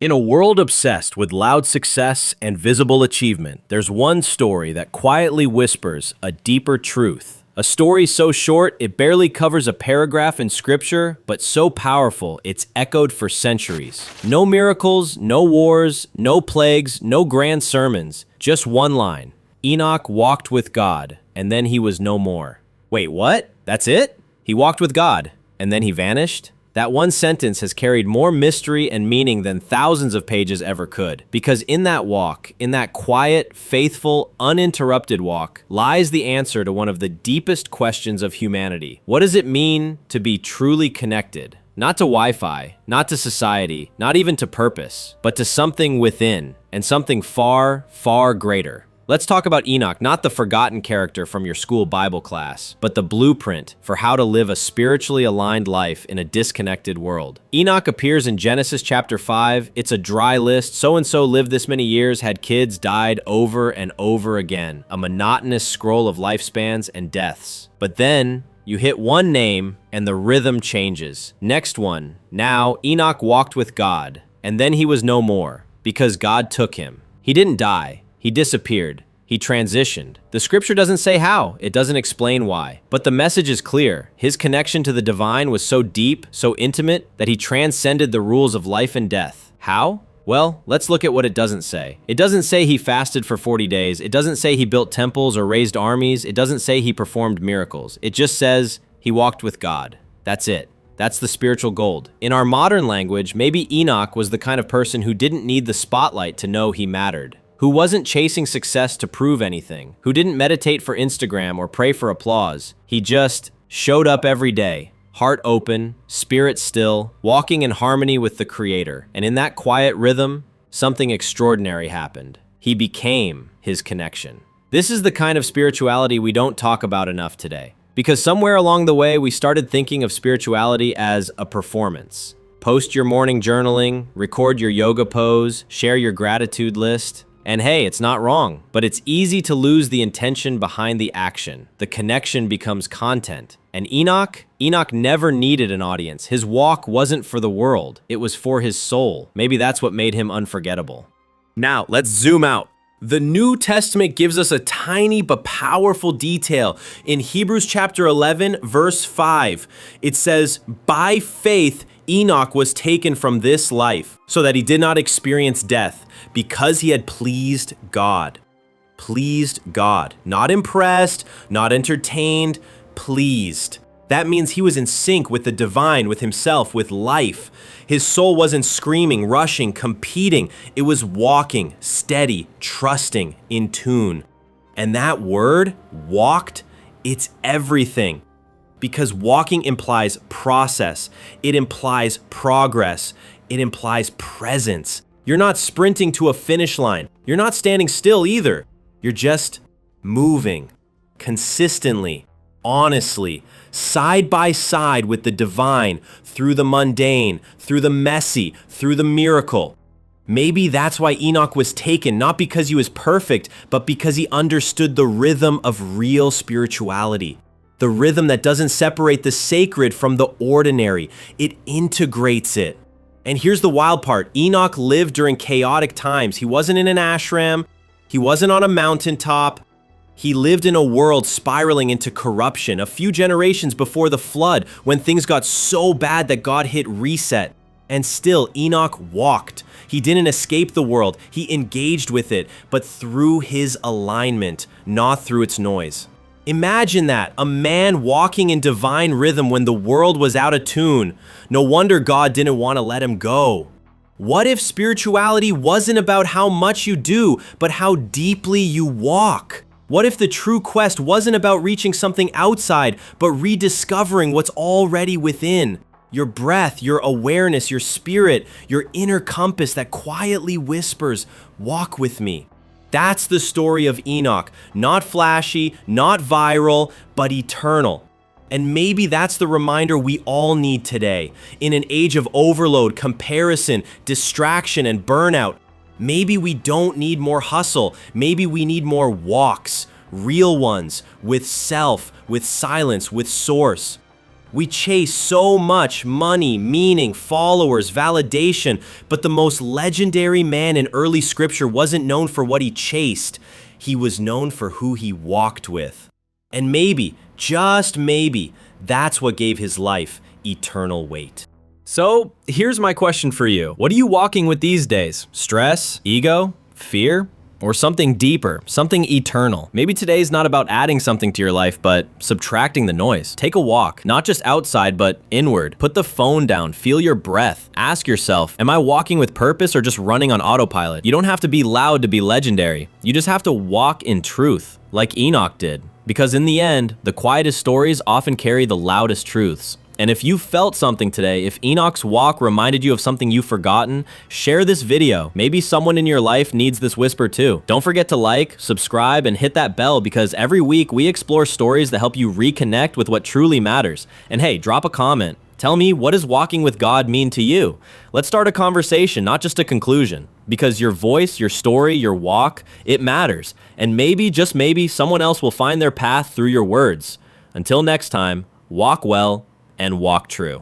In a world obsessed with loud success and visible achievement, there's one story that quietly whispers a deeper truth. A story so short it barely covers a paragraph in scripture, but so powerful it's echoed for centuries. No miracles, no wars, no plagues, no grand sermons, just one line. Enoch walked with God, and then he was no more. Wait, what? That's it? He walked with God, and then he vanished? That one sentence has carried more mystery and meaning than thousands of pages ever could. Because in that walk, in that quiet, faithful, uninterrupted walk, lies the answer to one of the deepest questions of humanity. What does it mean to be truly connected? Not to Wi-Fi, not to society, not even to purpose, but to something within, and something far, far greater. Let's talk about Enoch, not the forgotten character from your school Bible class, but the blueprint for how to live a spiritually aligned life in a disconnected world. Enoch appears in Genesis chapter 5. It's a dry list. So-and-so lived this many years, had kids, died over and over again. A monotonous scroll of lifespans and deaths. But then, you hit one name and the rhythm changes. Next one. Now, Enoch walked with God, and then he was no more, because God took him. He didn't die. He disappeared. He transitioned. The scripture doesn't say how. It doesn't explain why. But the message is clear. His connection to the divine was so deep, so intimate, that he transcended the rules of life and death. How? Well, let's look at what it doesn't say. It doesn't say he fasted for 40 days. It doesn't say he built temples or raised armies. It doesn't say he performed miracles. It just says he walked with God. That's it. That's the spiritual gold. In our modern language, maybe Enoch was the kind of person who didn't need the spotlight to know he mattered, who wasn't chasing success to prove anything, who didn't meditate for Instagram or pray for applause. He just showed up every day, heart open, spirit still, walking in harmony with the Creator. And in that quiet rhythm, something extraordinary happened. He became his connection. This is the kind of spirituality we don't talk about enough today, because somewhere along the way, we started thinking of spirituality as a performance. Post your morning journaling, record your yoga pose, share your gratitude list. And hey, it's not wrong, but it's easy to lose the intention behind the action. The connection becomes content. And Enoch never needed an audience. His walk wasn't for the world. It was for his soul. Maybe that's what made him unforgettable. Now, let's zoom out. The New Testament gives us a tiny but powerful detail. In Hebrews chapter 11, verse 5, it says, "By faith, Enoch was taken from this life, so that he did not experience death, because he had pleased God." Pleased God. Not impressed, not entertained, pleased. That means he was in sync with the divine, with himself, with life. His soul wasn't screaming, rushing, competing. It was walking, steady, trusting, in tune. And that word, walked, it's everything. Because walking implies process. It implies progress. It implies presence. You're not sprinting to a finish line. You're not standing still either. You're just moving consistently, honestly, side by side with the divine, through the mundane, through the messy, through the miracle. Maybe that's why Enoch was taken, not because he was perfect, but because he understood the rhythm of real spirituality. The rhythm that doesn't separate the sacred from the ordinary. It integrates it. And here's the wild part. Enoch lived during chaotic times. He wasn't in an ashram. He wasn't on a mountaintop. He lived in a world spiraling into corruption, a few generations before the flood, when things got so bad that God hit reset. And still, Enoch walked. He didn't escape the world. He engaged with it, but through his alignment, not through its noise. Imagine that, a man walking in divine rhythm when the world was out of tune. No wonder God didn't want to let him go. What if spirituality wasn't about how much you do, but how deeply you walk? What if the true quest wasn't about reaching something outside, but rediscovering what's already within? Your breath, your awareness, your spirit, your inner compass that quietly whispers, "Walk with me." That's the story of Enoch. Not flashy, not viral, but eternal. And maybe that's the reminder we all need today. In an age of overload, comparison, distraction, and burnout, maybe we don't need more hustle. Maybe we need more walks, real ones, with self, with silence, with source. We chase so much money, meaning, followers, validation, but the most legendary man in early scripture wasn't known for what he chased. He was known for who he walked with. And maybe, just maybe, that's what gave his life eternal weight. So, here's my question for you. What are you walking with these days? Stress? Ego? Fear? Or something deeper, something eternal? Maybe today's not about adding something to your life, but subtracting the noise. Take a walk, not just outside, but inward. Put the phone down, feel your breath. Ask yourself, am I walking with purpose or just running on autopilot? You don't have to be loud to be legendary. You just have to walk in truth, like Enoch did. Because in the end, the quietest stories often carry the loudest truths. And if you felt something today, if Enoch's walk reminded you of something you've forgotten, share this video. Maybe someone in your life needs this whisper too. Don't forget to like, subscribe, and hit that bell because every week we explore stories that help you reconnect with what truly matters. And hey, drop a comment. Tell me, what does walking with God mean to you? Let's start a conversation, not just a conclusion. Because your voice, your story, your walk, it matters. And maybe, just maybe, someone else will find their path through your words. Until next time, walk well and walk true.